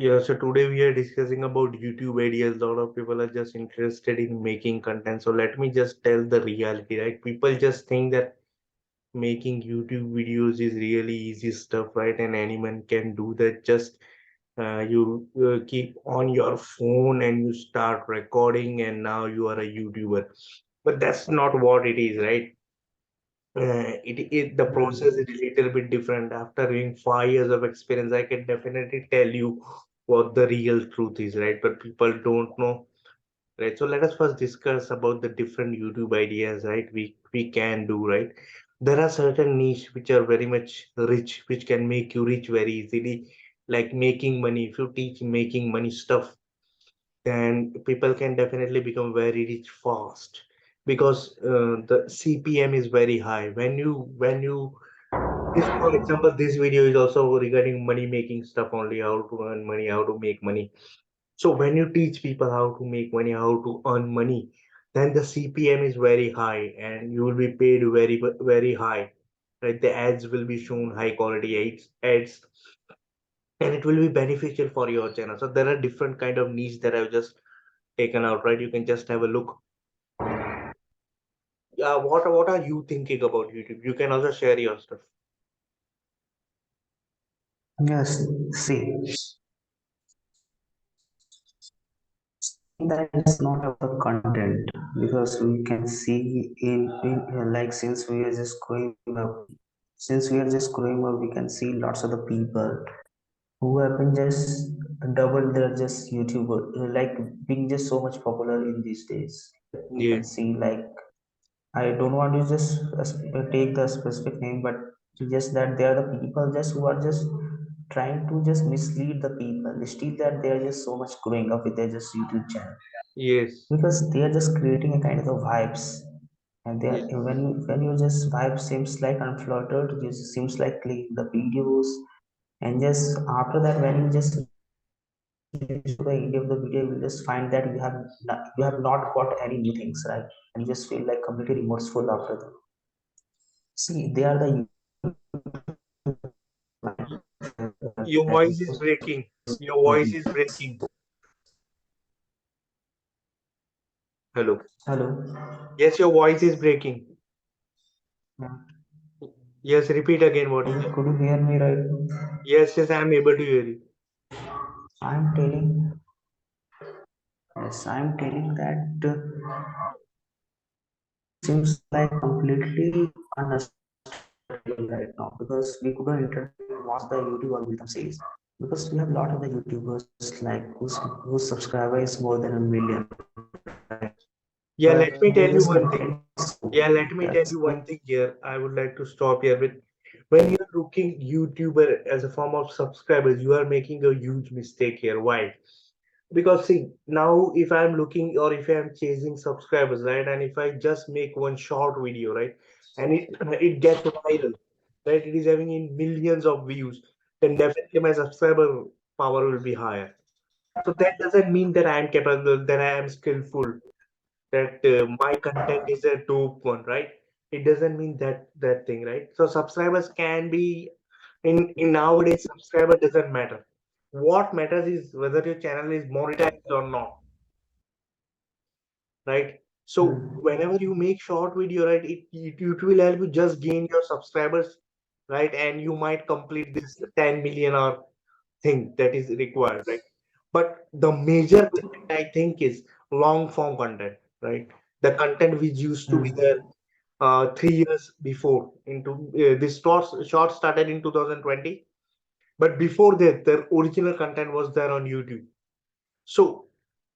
Yeah, so today we are discussing about YouTube ideas. A lot of people are just interested in making content. So let me just tell the reality, right? People just think that making YouTube videos is really easy stuff, right? And anyone can do that. Just you keep on your phone and you start recording, and now you are a YouTuber. But that's not what it is, right? The process is a little bit different. After having 5 years of experience, I can definitely tell you what the real truth is, right? But people don't know, right? So let us first discuss about the different YouTube ideas, right? We can do, right? There are certain niche which are very much rich, which can make you rich very easily, like making money. If you teach making money stuff, then people can definitely become very rich fast because the CPM is very high. When you this, for example, this video is also regarding money making stuff only, how to earn money, how to make money. So when you teach people how to make money, how to earn money, then the CPM is very high and you will be paid very high. Right? The ads will be shown high quality ads, and it will be beneficial for your channel. So there are different kind of niche that I've just taken out, right? You can just have a look. Yeah, what are you thinking about YouTube? You can also share your stuff. Yes, see, that is not about the content because we can see in like since we are just growing up, we can see lots of the people who have been just double their just YouTuber, like being just so much popular in these days. We Yeah. can see like I don't want to just take the specific name, but just that they are the people just who are just trying to just mislead the people. Still that they are just so much growing up with their just YouTube channel Yes. because they are just creating a kind of vibes, and they are Yes. when you just vibe seems like unfiltered, it just seems like clicking the videos, and just after that when you just reach to the end of the video, you will just find that you have not got any new things, right? And you just feel like completely remorseful after that. See, they are the Your voice is breaking. Your voice is breaking. Hello. hello. Yes, your voice is breaking. Yes, repeat again what you said. Could you hear me right now? Yes, yes, I am able to hear you. I'm telling, yes, I'm telling that seems like completely unnecessary right now because we couldn't entertain what the YouTube algorithm says. Because we have a lot of the YouTubers like whose subscriber is more than a million, right? But Yeah, they let me just tell you content one thing. so Yeah, let me that's tell you one thing here. I would like to stop here with when you're looking YouTuber as a form of subscribers, you are making a huge mistake here. Why? Because see, now if I'm looking or if I'm chasing subscribers, right, and if I just make one short video, right, and it gets viral, right, it is having in millions of views, then definitely my subscriber power will be higher. So that doesn't mean that I am capable, that I am skillful, that my content is a dope one, right? It doesn't mean that thing, right? So subscribers can be in nowadays subscriber doesn't matter. What matters is whether your channel is monetized or not, right? So whenever you make short video, right, it will help you just gain your subscribers, right? And you might complete this 10 million or thing that is required, right? But the major content I think is long form content, right? The content which used to be there 3 years before into this short started in 2020, but before that, the original content was there on YouTube. So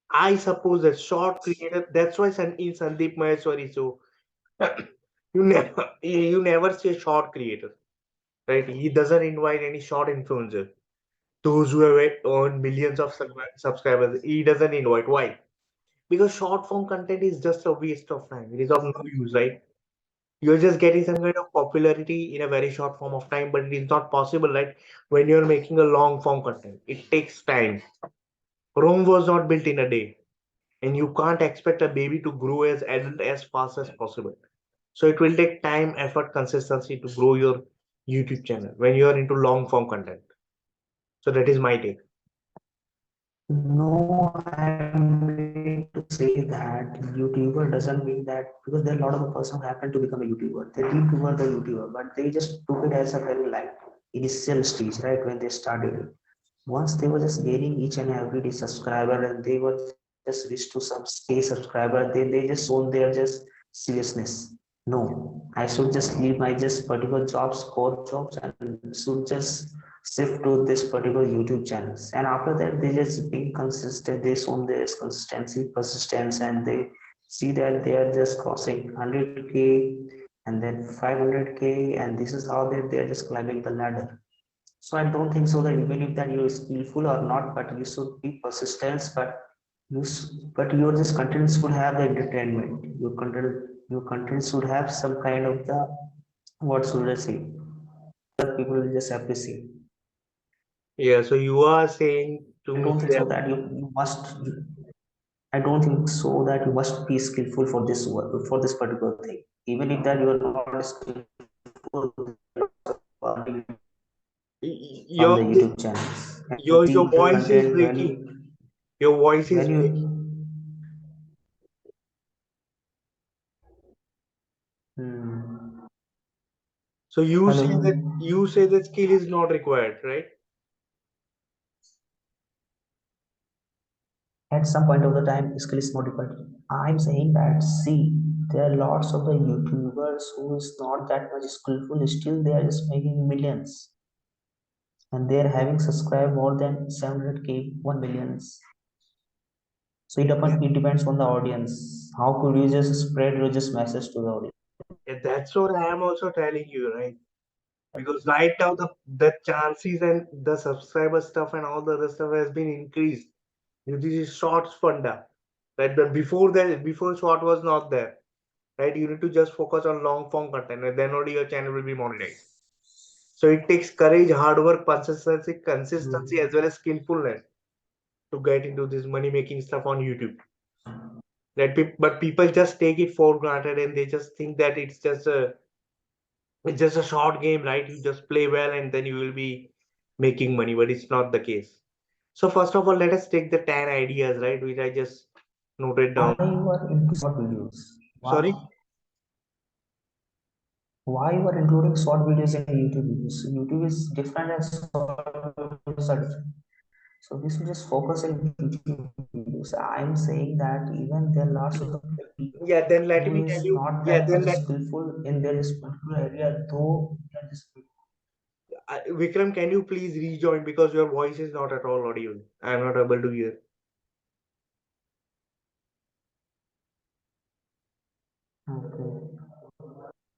I suppose that short creator, that's why in Sandeep Maheshwari, so you never see a short creator, right? He doesn't invite any short influencer. Those who have earned millions of subscribers, he doesn't invite. Why? Because short form content is just a waste of time. It is of no use, right? You're just getting some kind of popularity in a very short form of time, but it is not possible, right? When you're making a long form content, it takes time. Rome was not built in a day, and you can't expect a baby to grow as adult as fast as possible. So it will take time, effort, consistency to grow your YouTube channel when you are into long form content. So that is my take. No, I'm meaning to say that YouTuber doesn't mean that because there are a lot of the person who happen to become a YouTuber. They didn't were the YouTuber, but they just took it as a very light initial stage, right? When they started it. Once they were just gaining each and every day subscriber and they were just reached to some K subscriber, they just shown their just seriousness. No, I should just leave my just particular jobs, core jobs, and should just shift to this particular YouTube channels. And after that, they just being consistent. They shown their consistency, persistence, and they see that they are just crossing 100K and then 500K, and this is how they are just climbing the ladder. So I don't think so that even if that you're skillful or not, but you should be persistent. But your just content should have the entertainment. Your content should have some kind of the what should I say? That people will just appreciate. Yeah, so you are saying to I me don't think so that that you must. I don't think so that you must be skillful for this work for this particular thing. Even if that you are not skillful, your on the YouTube channels and your see the voice is content breaking. Your voice is when breaking. you hmm, So hello. you say that skill is not required, right? At some point of the time skill is not required. I'm saying that see there are lots of the YouTubers who is not that much skillful, still they are just making millions and they are having subscribed more than 700K 1 millions. So Yeah, it depends on the audience. How could you just spread your just message to the audience? yeah, that's what I am also telling you, right? Because right now the chances and the subscriber stuff and all the other stuff has been increased. This is shorts funda, right? But before short was not there, right? You need to just focus on long form content, and then only your channel will be monetized. So it takes courage, hard work, consistency Hmm. as well as skillfulness to get into this money making stuff on YouTube. But people just take it for granted and they just think that it's just a short game, right? You just play well and then you will be making money, but it's not the case. So first of all, let us take the 10 ideas, right, which I just noted Why down. you are into short videos? Sorry. Why you are including short videos in YouTube videos? YouTube is different and short videos are different. So we should just focus on YouTube videos. I'm saying that even there are lots of the people Yeah, then let who me is tell you. not Yeah, that then much let skillful in their particular area, though they are just Vikram, can you please rejoin because your voice is not at all audible. I'm not able to hear. okay.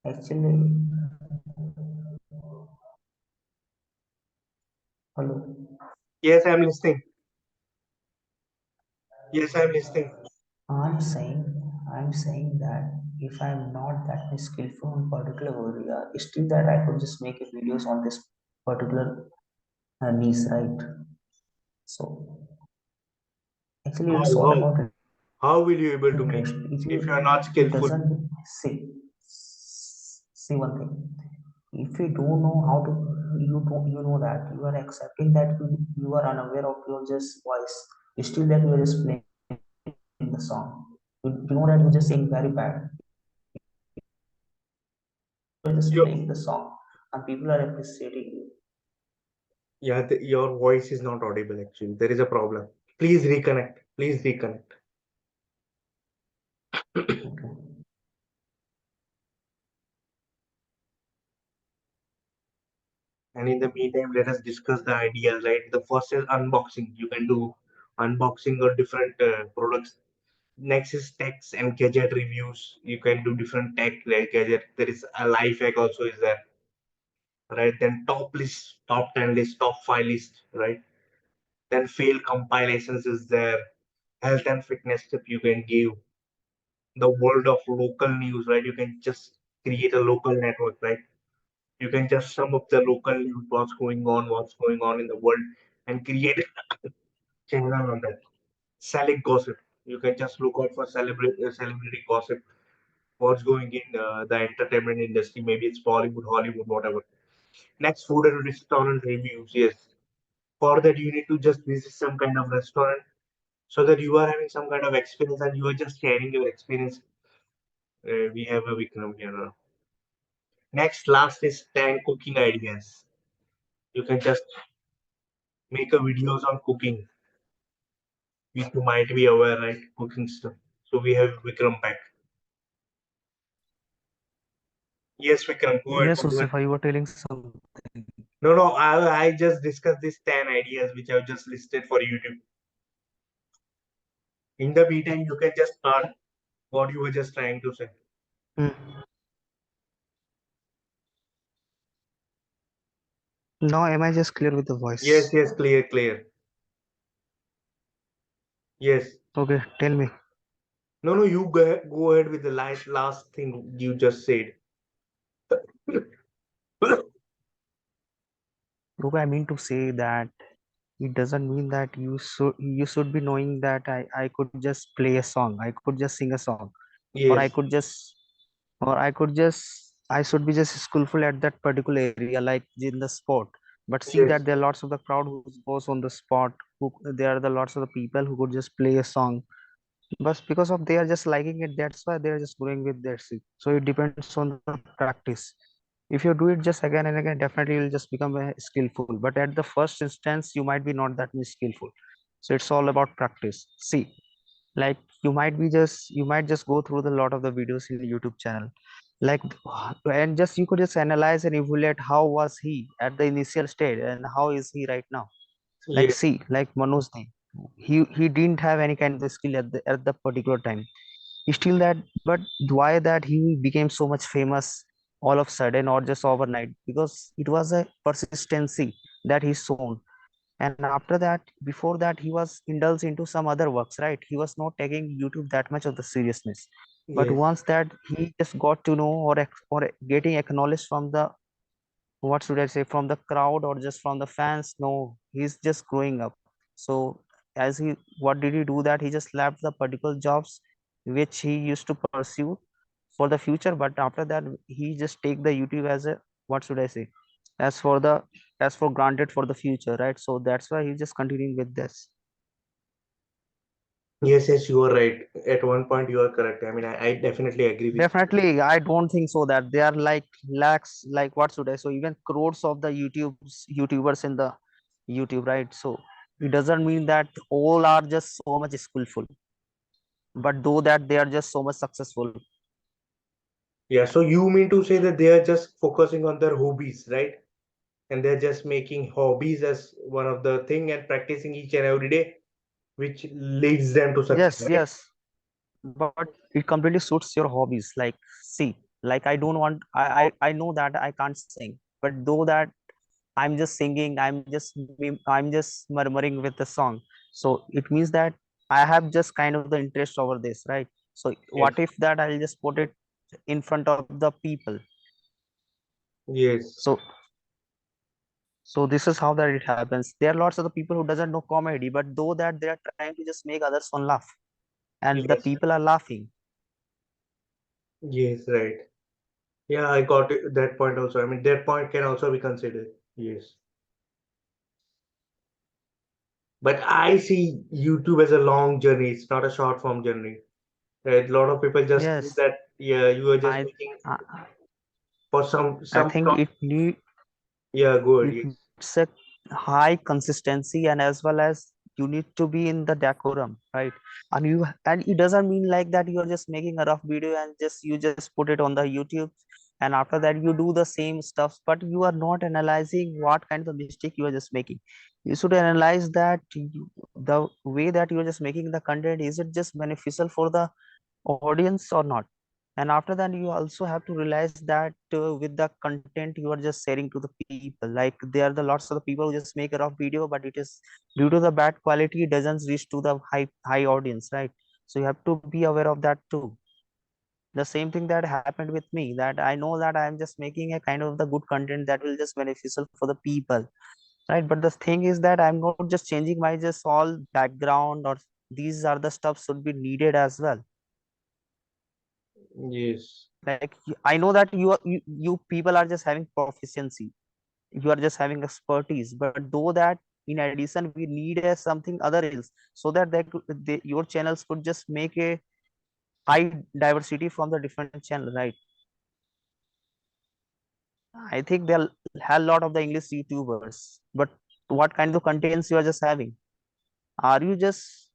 Actually, hello. Yes, I'm listening. Yes, I'm listening. I'm saying that if I'm not that much skillful in particular area, still that I could just make a videos on this particular niche, right? So actually, How it's all how about how will you able to make interest. If you if you are not it skillful? doesn't see one thing. If you don't know how to, you know that you are accepting that you are unaware of your just voice. Still that you are just playing the song. You know that you're just saying very bad. You're just Your playing the song and people are appreciating you. yeah, your voice is not audible actually. There is a problem. Please reconnect. Please reconnect. Okay. And in the meantime, let us discuss the ideas, right? The first is unboxing. You can do unboxing of different products. Next is techs and gadget reviews. You can do different tech like gadget. There is a life hack also is there, right? Then top list, top 10 list, top 5 list, right? Then fail compilations is there. Health and fitness tip you can give. The world of local news, right? You can just create a local network, right? You can just sum up the local news, what's going on in the world, and create a channel on that. Selling gossip. You can just look out for celebrity gossip. What's going in the entertainment industry? Maybe it's Bollywood, Hollywood, whatever. Next, food and restaurant reviews. Yes. For that, you need to just visit some kind of restaurant so that you are having some kind of experience and you are just sharing your experience. We have a Vikram here now. Next, last is 10 cooking ideas. You can just make a videos on cooking, which you might be aware, right? Cooking stuff. So we have Vikram back. Yes, Vikram, go ahead. Yes, Huzaifa, you were telling something. No, no, I just discussed these 10 ideas which I've just listed for YouTube. In the meantime, you can just start what you were just trying to say. Hmm. Now, am I just clear with the Yes, voice? yes, clear, clear. Yes. Okay, tell me. No, no, you go ahead with the last thing you just said. Okay, I mean to say that it doesn't mean that you should be knowing that I could just play a song, I could just sing a song, or I Yes, could just I should be just skillful at that particular area, like in the sport. But see that yes, there are lots of the crowd who goes on the spot, who there are the lots of the people who could just play a song, but because of they are just liking it, that's why they are just going with their seat. So it depends on the practice. If you do it just again and again, definitely you'll just become skillful, but at the first instance you might be not that much skillful. So it's all about practice. See, like you might just go through the lot of the videos in the YouTube channel, like, and just you could just analyze and evaluate how was he at the initial stage and how is he right now. Like, yes, see, like Manoj Dhi, he didn't have any kind of skill at the particular time. He still that, but why that he became so much famous all of a sudden or just overnight? Because it was a persistency that he's shown. And after that, before that, he was indulged into some other works, right? He was not taking YouTube that much of the seriousness. But yes, once that he just got to know, or getting acknowledged from the, what should I say, from the crowd or just from the fans, no, he's just growing up. So as he, what did he do? That he just left the particular jobs which he used to pursue for the future, but after that he just take the YouTube as a, what should I say, as for the, as for granted for the future, right? So that's why he's just continuing with this. yes, yes, you are right. At one point, you are correct. I mean, I definitely agree with you. Definitely, I don't think so that they are like lakhs, like what should I, so even crores of the YouTubers in the YouTube, right? So it doesn't mean that all are just so much skillful, but though that they are just so much successful. Yeah, so you mean to say that they are just focusing on their hobbies, right? And they're just making hobbies as one of the thing and practicing each and every day, which leads them to success, Yes, right? yes, but it completely suits your hobbies. Like, see, like I don't want, I know that I can't sing, but though that I'm just singing, I'm just murmuring with the song. So it means that I have just kind of the interest over this, right? So Yes, what if that I'll just put it in front of the people? yes, So this is how that it happens. There are lots of the people who doesn't know comedy, but though that they are trying to just make others one laugh, and the yes, people are laughing. yes, right. Yeah, I got that point also. I mean, that point can also be considered. Yes. But I see YouTube as a long journey. It's not a short form journey. Right? A lot of people just think Yes, that yeah, you are just I making I, for I some think yeah, good. it Yes, needs a high consistency, and as well as you need to be in the decorum, right? And it doesn't mean like that you are just making a rough video and just you just put it on the YouTube, and after that you do the same stuff, but you are not analyzing what kind of mistake you are just making. You should analyze that the way that you are just making the content, is it just beneficial for the audience or not? And after that you also have to realize that with the content you are just sharing to the people, like there are the lots of the people who just make a rough video, but it is due to the bad quality, it doesn't reach to the high audience, right? So you have to be aware of that too. The same thing that happened with me, that I know that I am just making a kind of the good content that will just beneficial for the people, right? But the thing is that I'm not just changing my just all background, or these are the stuff should be needed as well. yes, Like, I know that you people are just having proficiency, you are just having expertise, but though that in addition we need a something other else, so that your channels could just make a high diversity from the different channel, right? I think there have a lot of the English YouTubers, but what kind of contents you are just having? Are you just,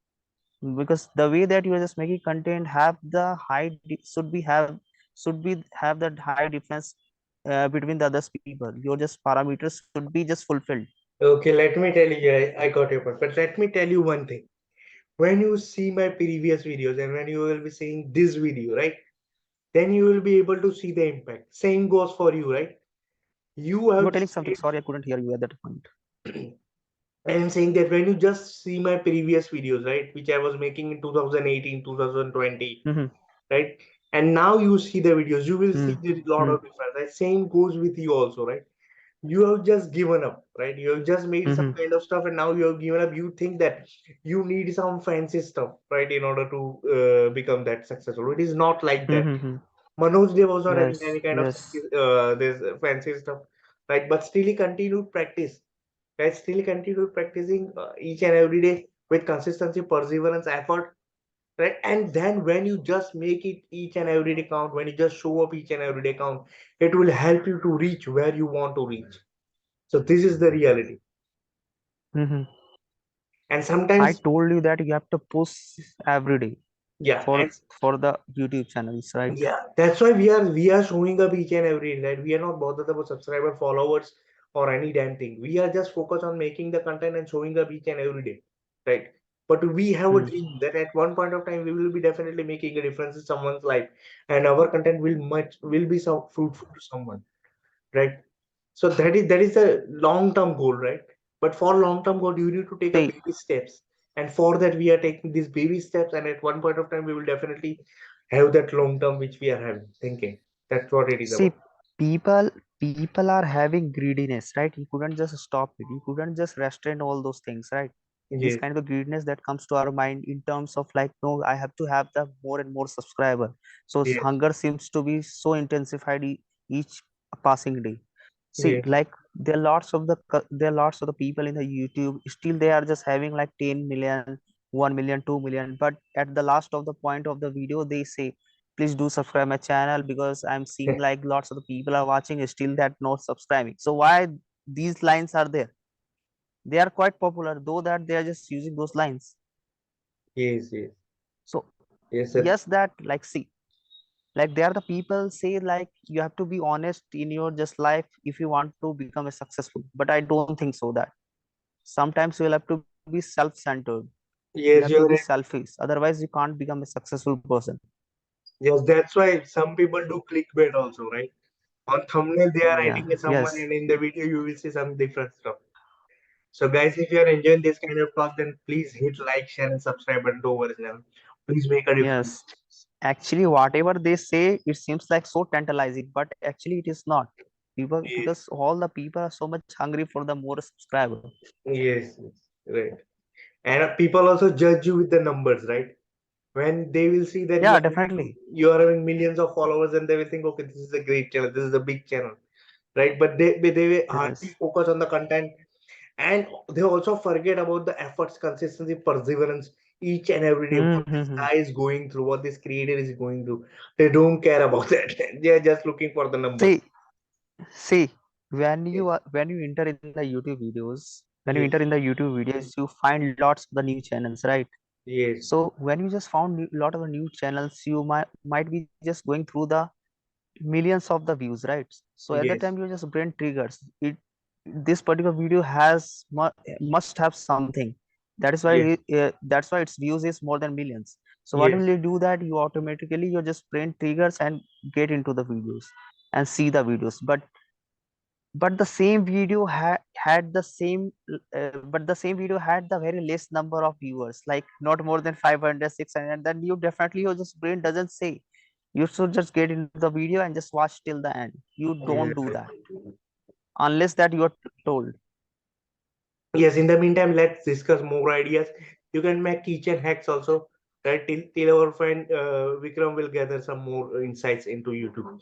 because the way that you are just making content have the should be have that high difference between the other people, your just parameters should be just fulfilled. Okay, let me tell you, I got your point. But let me tell you one thing. When you see my previous videos and when you will be seeing this video, right? Then you will be able to see the impact. Same goes for you, right? You You have were telling just something, sorry, I couldn't hear you at that point. made, I am saying that when you just see my previous videos, right, which I was making in 2018, 2020, Mm-hmm. right? And now you see the videos, you will see Mm-hmm. the lot of difference. Right? Same goes with you also, right? You have just given up, right? You have just made some Mm-hmm. kind of stuff and now you have given up. You think that you need some fancy stuff, right, in order to become that successful. It is not like that. Mm-hmm. Manoj Dev was not having Yes, any kind of yes. this fancy stuff, right? But still he continued practice, right? Still continued practicing each and every day with consistency, perseverance, effort, right? And then when you just make it each and every day count, when you just show up each and every day count, it will help you to reach where you want to reach. So this is the reality. Mm-hmm. And I sometimes, told you that you have to push every day yeah, for and for the YouTube channels, right? yeah, that's why we are showing up each and every day, right? We are not bothered about subscriber, followers, or any damn thing. We are just focused on making the content and showing up each and every day, right? But we have a Mm. dream that at one point of time we will be definitely making a difference in someone's life, and our content will be so fruitful to someone, right? So that is a long term goal, right? But for long term goal, you need to take a See, baby steps, and for that we are taking these baby steps, and at one point of time we will definitely have that long term which we are having thinking. That's what it is see, about. people are having greediness, right? You couldn't just stop it. You couldn't just restrain all those things, right? This Yes, kind of greediness that comes to our mind in terms of like, no, I have to have the more and more subscriber. So yes, hunger seems to be so intensified each passing day. See, yes, like there are lots of the people in the YouTube still they are just having like 10 million, 1 million, 2 million, but at the last of the point of the video they say, please do subscribe my channel because I'm seeing like lots of the people are watching still that not subscribing. So why these lines are there? They are quite popular though that they are just using those lines. yes, yes, So yes, sir. yes, that like see, like they are the people say like you have to be honest in your just life if you want to become a successful, but I don't think so that sometimes you will have to be self-centered, you have Yes, to be you're right. selfish, otherwise you can't become a successful person. Yes, that's why some people do clickbait also, right? On thumbnail they are Yeah, writing someone, yes, and in the video you will see some different stuff. So guys, if you are enjoying this kind of talk, then please hit like, share, and subscribe, and do over channel. Please make a difference. yes. Actually, whatever they say, it seems like so tantalizing, but actually it is not. People, Yes, because all the people are so much hungry for the more subscriber. yes, yes, right. And people also judge you with the numbers, right? When they will see that Yeah, definitely. you are having millions of followers, and they will think, okay, this is a great channel, this is a big channel, right? But they will hardly Yes. focus on the content, and they also forget about the efforts, consistency, perseverance, each and every day. What this Mm-hmm. guy is going through, what this creator is going through, they don't care about that. They are just looking for the numbers. See, see, Yes, when you enter in the YouTube videos, when you enter yes, in the YouTube videos, you find lots of the new channels, right? yes, So when you just found lot of the new channels, you might be just going through the millions of the views, right? So at that yes, time your just brain triggers it, this particular video has must have something, that is why yes, that's why its views is more than millions. So what yes, will you do that you automatically your just brain triggers and get into the videos and see the videos, but the same video had the same but the same video had the very less number of viewers, like not more than 500, 600. Then you definitely your just brain doesn't say you should just get into the video and just watch till the end. You don't yes. do that unless that you are told. Yes, in the meantime, let's discuss more ideas. You can make kitchen hacks also. Right, till our friend Vikram will gather some more insights into YouTube.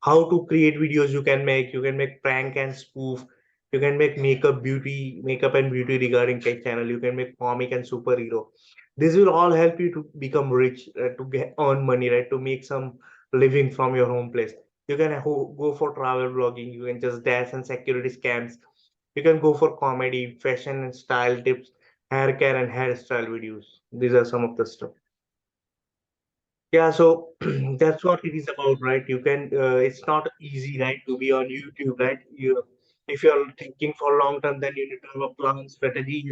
How to create videos you can make. You can make prank and spoof. You can make makeup and beauty regarding tech channel. You can make comic and superhero. This will all help you to become rich, to get earn money, right? To make some living from your home place. You can go for travel vlogging. You can just dance and security scams. You can go for comedy, fashion and style tips, hair care and hairstyle videos. These are some of the stuff. Yeah, so that's what it is about, right? You can, it's not easy, right, to be on YouTube, right? If you're thinking for long term, then you need to have a plan, strategy.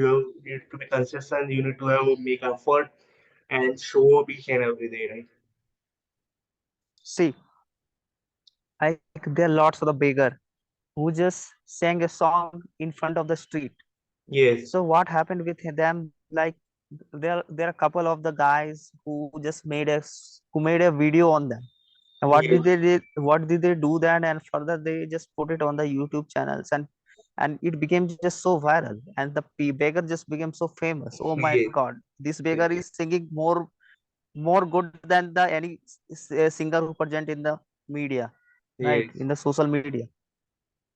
Need to be consistent. You need to have make effort and show up each and every day, right? See, like there are lots of the beggar who just sang a song in front of the street. Yes, So what happened with them? Like there are a couple of the guys who just who made a video on them. And yes, what did they do then? And further they just put it on the YouTube channels, and it became just so viral, and the beggar just became so famous. Oh my yes, God, this beggar is singing more good than the any singer who present in the media, right? yes, In the social media.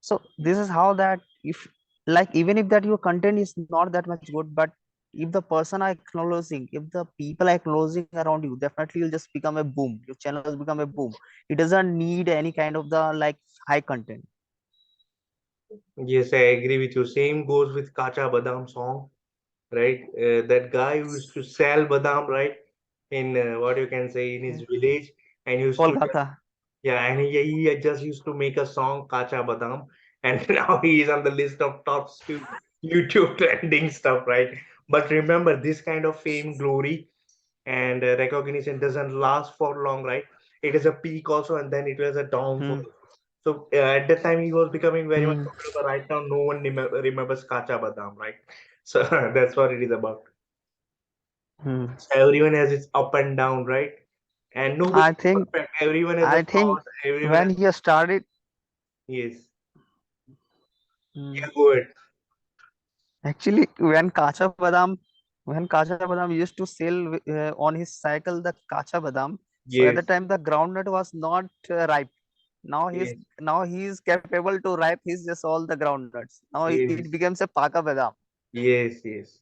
So this is how that if like even if that your content is not that much good, but if the person are acknowledging, if the people are acknowledging around you, definitely you'll just become a boom. Your channel has become a boom. It doesn't need any kind of the like high content. yes. I agree with you. Same goes with Kacha Badam song, right? That guy who used to sell badam, right? In what you can say in his Yeah. village, and used to just. Kolkata. Yeah, and he just used to make a song, Kacha Badam, and now he is on the list of top YouTube trending stuff, right? But remember, this kind of fame, glory, and recognition doesn't last for long, right? It is a peak also, and then it was a downfall. Hmm. So at that time, he was becoming very much Hmm. popular, but right now, no one remembers Kacha Badam, right? So that's what it is about. Hmm. So everyone has its up and down, right? And nobody I is think perfect. Everyone has a I think flaws. Everyone when has. he started, Yes. hmm, Yeah, go ahead. actually when Kacha Badam used to sell on his cycle the Kacha Badam, so at the Yes, time the groundnut was not ripe. yes, Now he is capable to ripe his just all the groundnuts. Now it yes, becomes a Paka Badam. yes, yes.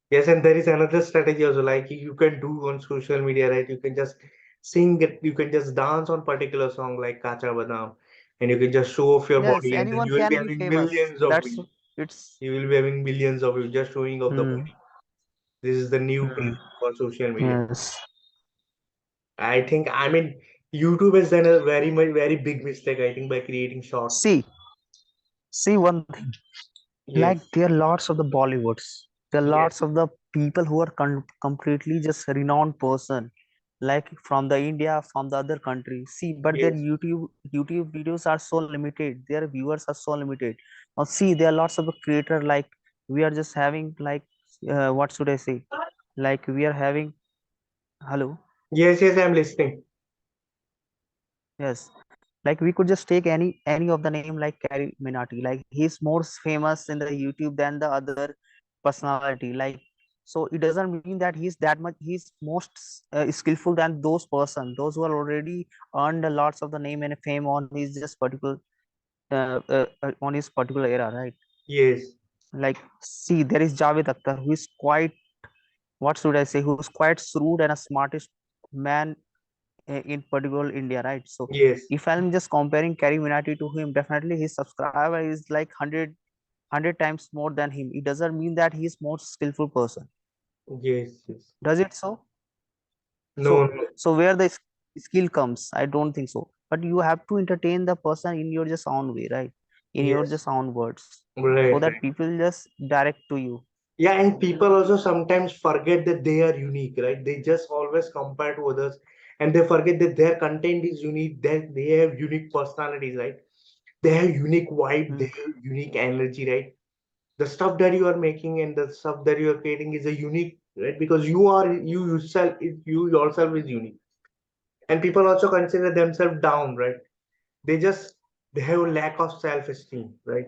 Yes, and there is another strategy also, like you can do on social media, right? You can just sing it, you can just dance on particular song like Kacha Badam, and you can just show off your Yes, body, and then anyone you will be can be having famous. millions of That's views. it's You will be having millions of views just showing off the hmm, body. This is the new hmm, trend for social media. yes. I mean, YouTube has done a very big mistake, I think, by creating short. See, see one thing. Like Yes, there are lots of the Bollywoods. There are yes, lots of the people who are completely just renowned person, like from the India, from the other country. See, but their yes, YouTube videos are so limited. Their viewers are so limited. Now see, there are lots of the creator like we are just having like what should I say? Like we are having hello. yes, I'm listening. Yes, like we could just take any of the name like Carrie Minati. Like he's more famous in the YouTube than the other personality. Like so, it doesn't mean that he's that much. He's most skillful than those person. Those who are already earned a lots of the name and fame on his just particular on his particular era, right? Yes, Like see, there is Javed Akhtar who is quite what should I say? Who's quite shrewd and a smartest man in particular India, right? So yes, if I'm just comparing Carrie Minati to him, definitely his subscriber is like 100 times more than him. It doesn't mean that he's more skillful person. yes, yes. Does it so? No, So no. so where the skill comes, I don't think so. But you have to entertain the person in your just own way, right? In your Yes, just own words, so right, that right. people just direct to you. Yeah, and people also sometimes forget that they are unique, right? They just always compare to others, and they forget that their content is unique, that they have unique personalities, right? They have unique vibe, they Hmm. have unique energy, right? The stuff that you are making and the stuff that you are creating is a unique, right? Because you yourself is unique. And people also consider themselves down, right? They just they have a lack of self-esteem, right?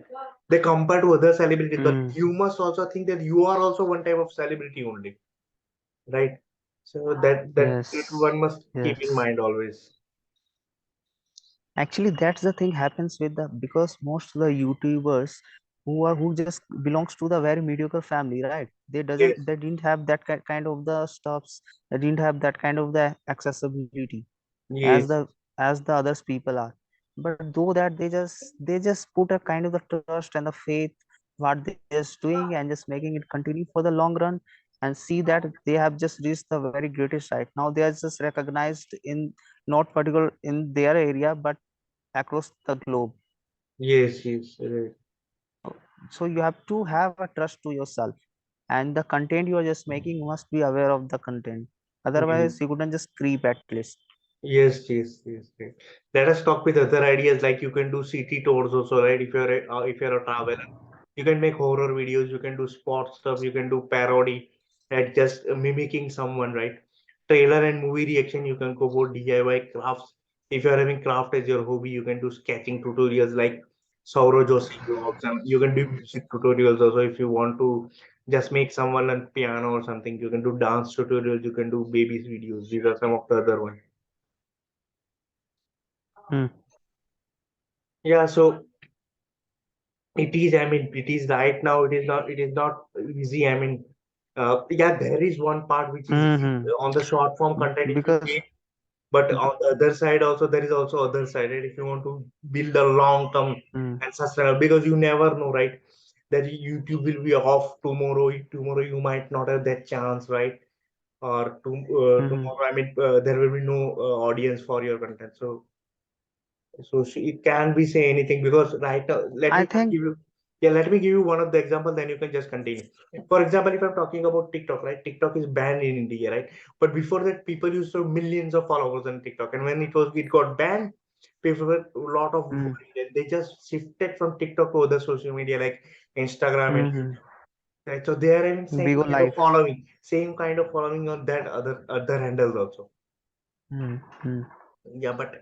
They compare to other celebrities, but Hmm. you must also think that you are also one type of celebrity only, right? So that Yes. one must keep in Yes. mind always. Actually, that's the thing happens with the because most of the YouTubers who just belongs to the very mediocre family, right? Yes, They didn't have that kind of the stuffs. They didn't have that kind of the accessibility as yes, the others people are. But though that they just put a kind of the trust and the faith what they're just doing and just making it continue for the long run, and see that they have just reached the very greatest height. Now they are just recognized in not particular in their area but across the globe. yes, yes, right. So you have to have a trust to yourself, and the content you are just making must be aware of the content. Mm. Otherwise you couldn't just creep at least. Yes, yes, yes, right. Let us talk with other ideas like you can do city tours also, right? If you're a traveler, you can make horror videos, you can do sports stuff, you can do parody, and just mimicking someone, right? Trailer and movie reaction, you can go for DIY crafts. If you're having craft as your hobby, you can do sketching tutorials like Sauro Joshi vlogs, and you can do music tutorials also if you want to just make someone on piano or something. You can do dance tutorials, you can do babies videos. These are some of the other ones. Hmm. Yeah, so it is, I mean, it is right now, it is not easy. I mean, yeah, there is one part which is easy Hmm. on the short form content if you Because pay, but on the other side also, there is also other side, right? If you want to build a long term hmm. and sustainable, because you never know, right? That YouTube will be off tomorrow. Tomorrow you might not have that chance, right? Or Hmm. tomorrow, I mean, there will be no audience for your content. So it can be say anything because right now, let I me just think. give you, yeah, let me give you one of the example, then you can just continue. For example, if I'm talking about TikTok, right? TikTok is banned in India, right? But before that, people used to have millions of followers on TikTok, and when it got banned, people were a lot of Hmm. worried, and they just shifted from TikTok to other social media like Instagram and Hmm. YouTube, right? So they are having same Bigo kind of life. following, same kind of following on that other handles also. Hmm. Hmm. Yeah, but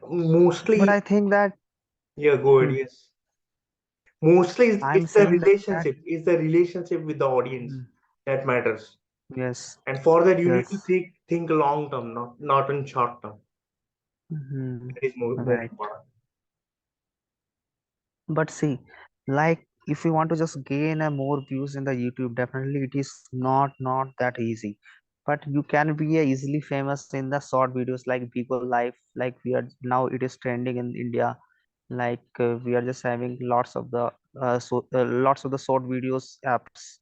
But mostly, I think that. yeah, go ahead, Hmm. yes. Mostly I'm it's the saying that. relationship with the audience Hmm. that matters, Yes. and for that you need to Yes. think long term, not in short term. Hmm. That is more Right. important. But see, like if you want to just gain a more views in the YouTube, definitely it is not that easy. But you can be a easily famous in the short videos like people life, like we are now it is trending in India. Like we are just having lots of the short videos apps.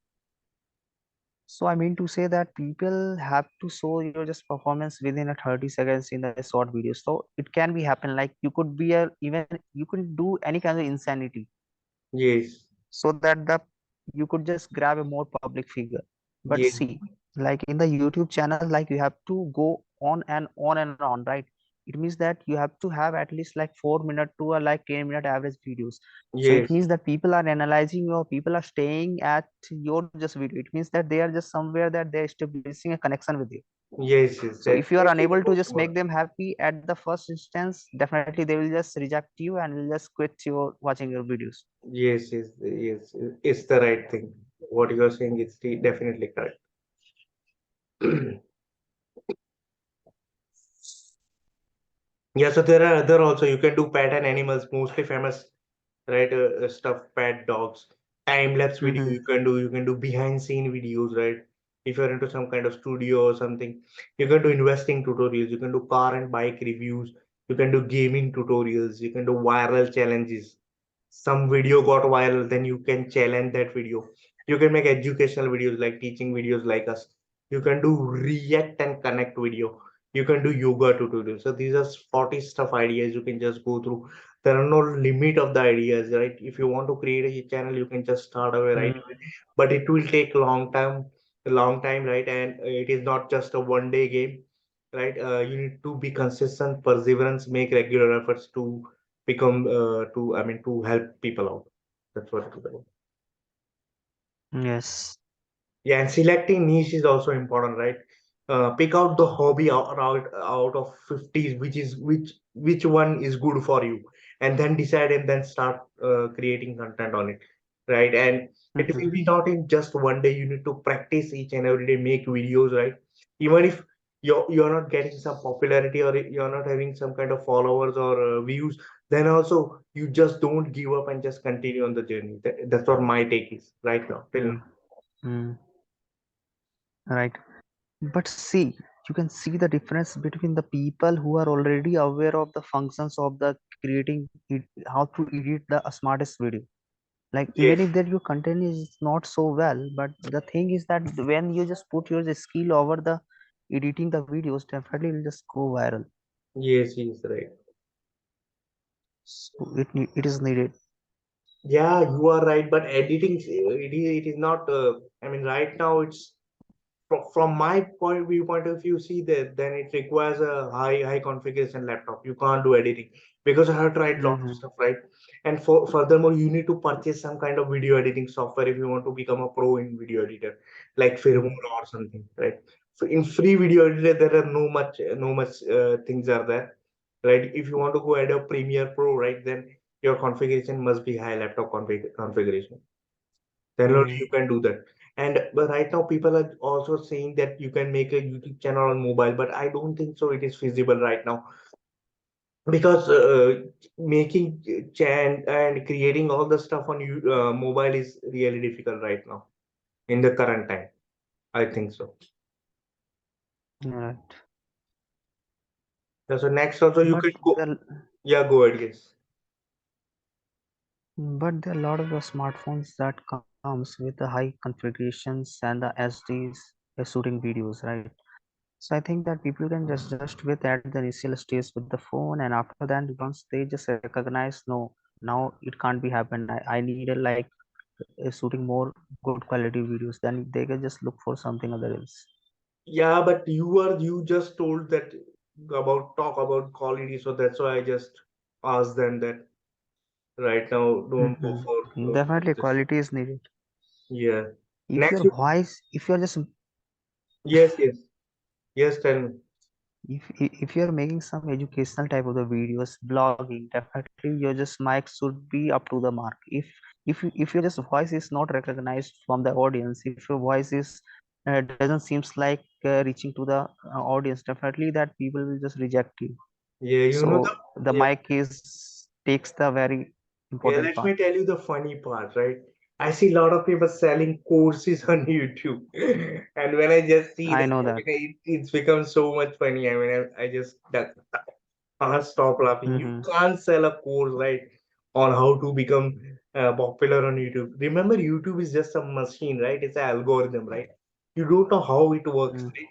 So I mean to say that people have to show your just performance within a 30 seconds in the short videos. So it can be happen like you could be a even you could do any kind of insanity Yes, so that the you could just grab a more public figure. But yes, see, like in the YouTube channel, like you have to go on and on, right? It means that you have to have at least like 4 minute to a like 10 minute average videos. So it yes, means that people are analyzing your people are staying at your just video. It means that they are just somewhere that they're establishing a connection with you. yes, yes. So if you are That is the unable to most just make important. them happy at the first instance, definitely they will just reject you and will just quit your watching your videos. Yes, yes, yes. It's the right thing. What you are saying is definitely correct. Yeah, so there are other also. You can do pet and animals, mostly famous, right? Stuffed pet dogs, time lapse video. Mm-hmm. You can do behind scene videos, right? If you're into some kind of studio or something, you can do investing tutorials. You can do car and bike reviews. You can do gaming tutorials. You can do viral challenges. Some video got viral, then you can challenge that video. You can make educational videos like teaching videos like us. You can do react and connect video. You can do yoga tutorials. So these are 40 stuff ideas you can just go through. There are no limit of the ideas, right? If you want to create a channel, you can just start away right away, but it will take long time, right? And it is not just a one day game, right? You need to be consistent, perseverance, make regular efforts to become to I mean to help people out. That's what it is about. Yes. Yeah, and selecting niche is also important, right? Pick out the hobby out of 50s, which one is good for you, and then decide and then start creating content on it, right? And it Mm-hmm. will be not in just one day. You need to practice each and every day, make videos, right? Even if you're not getting some popularity or you're not having some kind of followers or views, then also you just don't give up and just continue on the journey. That's what my take is right now till mm, now. mm, right. But see, you can see the difference between the people who are already aware of the functions of the creating it, how to edit the smartest video. Like even Yes, if that your content is not so well, but the thing is that when you just put your skill over the editing the videos, definitely will just go viral. yes, yes, right. So it is needed. Yeah, you are right, but editing it is not. I mean, right now it's from my viewpoint of view, see that then it requires a high configuration laptop. You can't do editing because I have tried lot of Mm-hmm. stuff, right? And furthermore, you need to purchase some kind of video editing software if you want to become a pro in video editor, like Mm-hmm. Filmora or something, right? So in free video editor, there are no much things are there, right? If you want to go add a Premiere Pro, right, then your configuration must be high laptop configuration, then only Mm-hmm. you can do that. And but right now people are also saying that you can make a YouTube channel on mobile, but I don't think so it is feasible right now because making chan and creating all the stuff on mobile is really difficult right now in the current time. I think so. Right. Yeah, so next also you But can go. there, Yeah, go ahead. Yes. but there are a lot of the smartphones that comes with the high configurations and the SDs shooting videos, right? So I think that people can just with at the initial stage with the phone, and after that, once they just recognize, no, now it can't be happened. I need a like shooting more good quality videos. Then they can just look for something other else. Yeah, but you just told that about talk about quality, so that's why I just asked them that right now don't go for Definitely, this. quality is needed. Yeah. If Next, your voice, if you're just yes, yes, yes. Tell me. if you're making some educational type of the videos blogging, definitely your just mic should be up to the mark. If your just voice is not recognized from the audience, if your voice is doesn't seems like reaching to the audience, definitely that people will just reject you. Yeah, you know the So the yeah, mic is takes the very yeah. important Let part. me tell you the funny part, right? I see a lot of people selling courses on YouTube, and when I just see I that, know I that. mean, it's become so much funny. I mean, I just that can't stop laughing. You Mm-hmm. can't sell a course, right, on how to become popular on YouTube. Remember, YouTube is just a machine, right? It's an algorithm, right? You don't know how it works, right?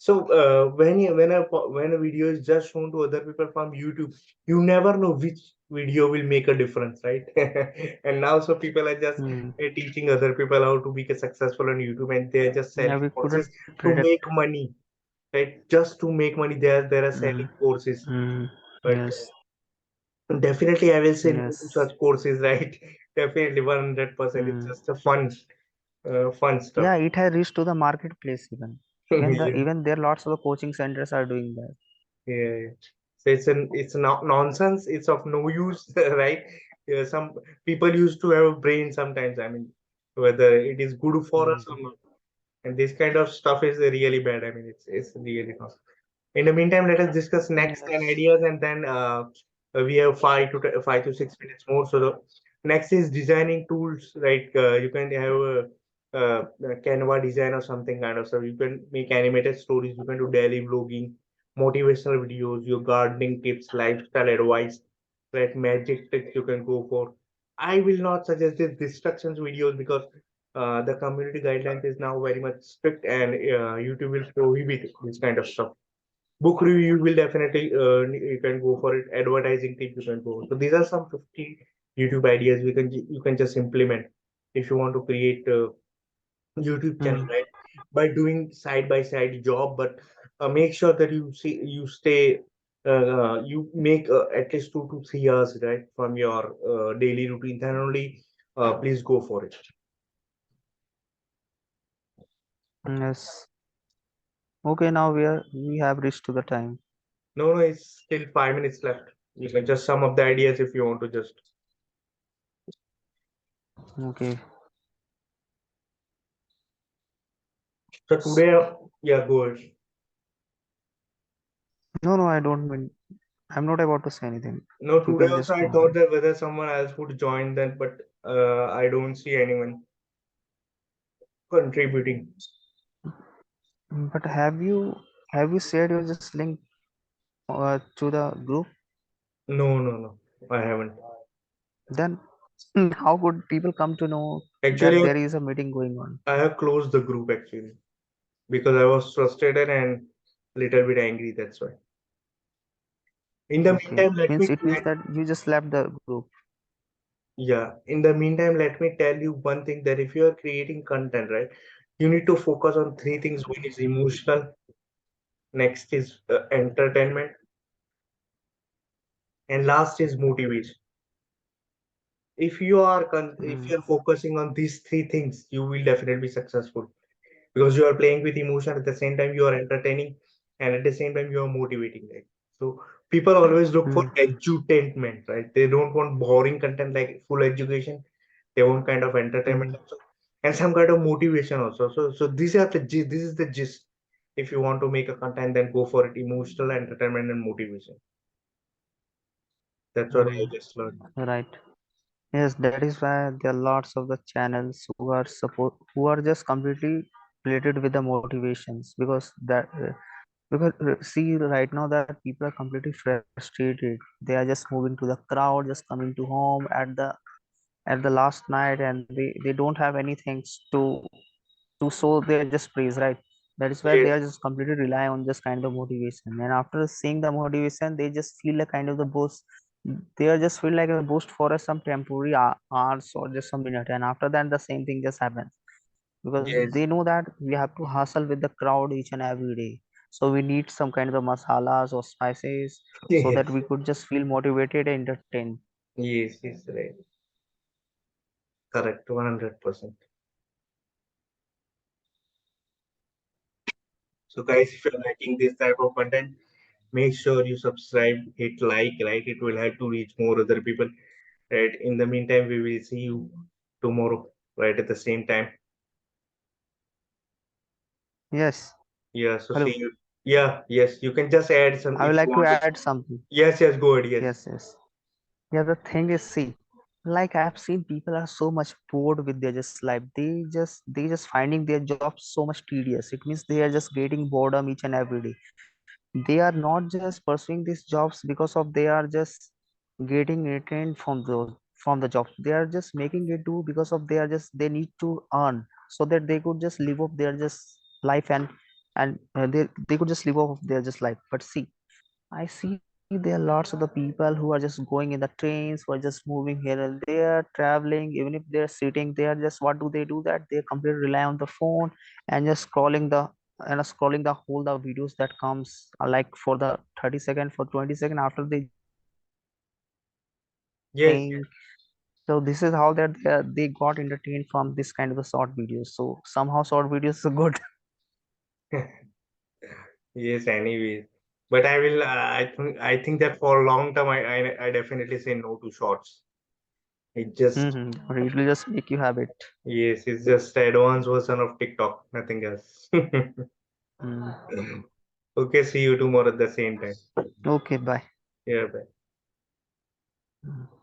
So when a video is just shown to other people from YouTube, you never know which video will make a difference, right? And now so people are just Mm-hmm. teaching other people how to be successful on YouTube, and they're just Yeah, selling we courses couldn't to predict. make money, right? Just to make money, there are Mm-hmm. selling courses, Mm-hmm. but Yes. definitely I will say no to Yes. such courses, right? Definitely 100%. It's Mm. just a fun stuff. Yeah, it has reached to the marketplace even. Yeah. Even there lots of the coaching centers are doing that. Yeah. So it's not nonsense. It's of no use, right? Yeah, some people used to have a brain sometimes. I mean, whether it is good for us Mm. or not. And this kind of stuff is really bad. I mean, it's really not. In the meantime, let us discuss next 10 Yes. ideas, and then we have 5 to 6 minutes more. So the next is designing tools, right? You can have a Canva design or something kind of stuff. You can make animated stories. You can do daily vlogging, motivational videos, your gardening tips, lifestyle advice, right? Magic tricks you can go for. I will not suggest this distractions videos because the community guidelines is now very much strict, and YouTube will prohibit this kind of stuff. Book review will definitely you can go for it. Advertising tip you can go. So these are some 50 YouTube ideas you can just implement if you want to create a YouTube channel, Mm. right? By doing side by side job, but make sure that you stay you make at least 2 to 3 hours, right, from your daily routine. Then only please go for it. Yes. Okay, now we have reached to the time. No, no, it's still 5 minutes left. You can just sum up the ideas if you want to just. Okay. So today, yeah, go ahead. No, no, I don't mean. I'm not about to say anything. No, You today can also just I go thought ahead. that whether someone else would join that, but I don't see anyone contributing. But have you shared your just link to the group? No, no, no, I haven't. Then how could people come to know that Actually, there is a meeting going on? I have closed the group actually because I was frustrated and little bit angry. That's why. In the Okay, meantime, let me means it means that you just left the group. yeah. In the meantime, let me tell you one thing that if you are creating content, right, you need to focus on three things. One is emotional, next is entertainment, and last is motivation. If you are if Mm, you are focusing on these three things, you will definitely be successful because you are playing with emotion at the same time you are entertaining, and at the same time you are motivating, right? So people always look for mm, edutainment, right? They don't want boring content like full education. They want kind of entertainment mm, also and some kind of motivation also. So these are the this is the gist. If you want to make a content, then go for it: emotional, entertainment, and motivation. That's what I mm. just learned. Right. Yes, that is why there are lots of the channels who are just completely related with the motivations, because see right now that people are completely frustrated. They are just moving to the crowd, just coming to home at the last night, and they don't have anything to show their just praise, right? That is why they are Yes. just completely rely on just kind of motivation, and after seeing the motivation they just feel a kind of the boost. They are just feel like a boost for some temporary hours or just some minute, and after that the same thing just happens, because Yes. they know that we have to hustle with the crowd each and every day. So we need some kind of the masalas or spices so that Yes. we could just feel motivated and entertained. Yes. Yes. Right. Correct. 100%. So guys, if you're liking this type of content, make sure you subscribe, hit like, right? It will help to reach more other people. Right. In the meantime, we will see you tomorrow, right? At the same time. Yes. Yeah. So Hello. see you. Yeah. Yes. You can just add some I would if you like to want to. add something. Yes. Yes. Go ahead. Yes. Yes, yes. Yeah, the thing is, see, like I've seen people are so much bored with their just life. They just finding their jobs so much tedious. It means they are just getting boredom each and every day. They are not just pursuing these jobs because of they are just getting retained from the jobs. They are just making it do because of they need to earn so that they could just live off their just life, and they could just live off their just life. But see, I see there are lots of the people who are just going in the trains, who are just moving here and there, traveling. Even if they're sitting, they are just what do? That they completely rely on the phone and just scrolling the whole the videos that comes like for the 30 second, for 20 second. After they just Yes. think. So this is how that they got entertained from this kind of a short videos. So somehow short videos are good. Yes. Yes. Anyways, but I will. I think that for a long term, I definitely say no to shorts. It just Or it will just make you habit. yes, it's just the advanced version of TikTok, nothing else. Mm. Okay, see you tomorrow at the same time. Okay, bye. Yeah, bye. Mm.